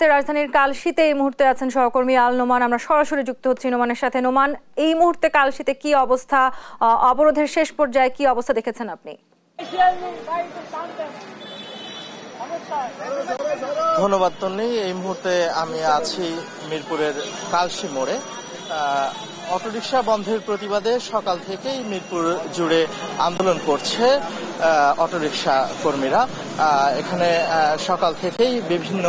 মুহূর্তে রাজধানীর কালশীতে এই মুহূর্তে আছেন সহকর্মী আল নোমান। আমরা সরাসরি যুক্ত হচ্ছি নোমানের সাথে। নোমান, এই মুহূর্তে কালশীতে কি অবস্থা, অবরোধের শেষ পর্যায়ে কি অবস্থা দেখেছেন আপনি? ধন্যবাদ তন্নি। এই মুহূর্তে আমি আছি মিরপুরের কালশী মোড়ে। অটোরিকশা বন্ধের প্রতিবাদে সকাল থেকেই মিরপুর জুড়ে আন্দোলন করছে অটোরিকশা কর্মীরা। এখানে সকাল থেকেই বিভিন্ন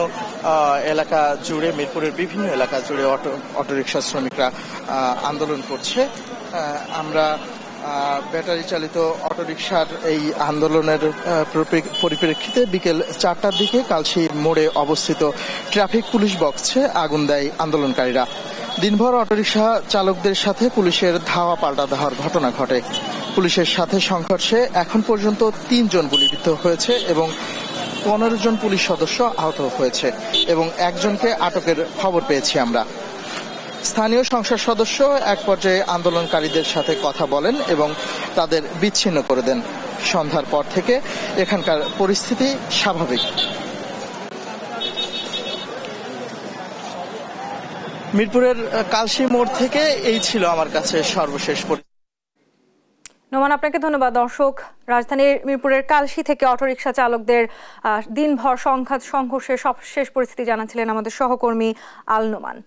এলাকা জুড়ে, মিরপুরের বিভিন্ন এলাকা জুড়ে অটোরিকশা শ্রমিকরা আন্দোলন করছে। আমরা ব্যাটারি চালিত অটোরিকশার এই আন্দোলনের পরিপ্রেক্ষিতে বিকেল 4টার দিকে কালশী মোড়ে অবস্থিত ট্রাফিক পুলিশ বক্সে আগুন দেয় আন্দোলনকারীরা। দিনভর অটোরিকশা চালকদের সাথে পুলিশের ধাওয়া পাল্টা দেওয়ার ঘটনা ঘটে। পুলিশের সাথে সংঘর্ষে এখন পর্যন্ত 3 জন গুলিবিদ্ধ হয়েছে এবং 15 জন পুলিশ সদস্য আহত হয়েছে এবং একজনকে আটকের খবর পেয়েছি আমরা। স্থানীয় সংসদ সদস্য এক পর্যায়ে আন্দোলনকারীদের সাথে কথা বলেন এবং তাদের বিচ্ছিন্ন করে দেন। সন্ধ্যার পর থেকে এখানকার পরিস্থিতি স্বাভাবিক। মিরপুরের কালশী মোড় থেকে এই ছিল আমার কাছে সর্বশেষ পরিস্থিতি। নোমান, আপনাকে ধন্যবাদ। দর্শক, রাজধানীর মিরপুরের কালশী থেকে অটোরিকশা চালকদের দিনভর সংঘর্ষের সবশেষ পরিস্থিতি জানাচ্ছিলেন আমাদের সহকর্মী আল নোমান।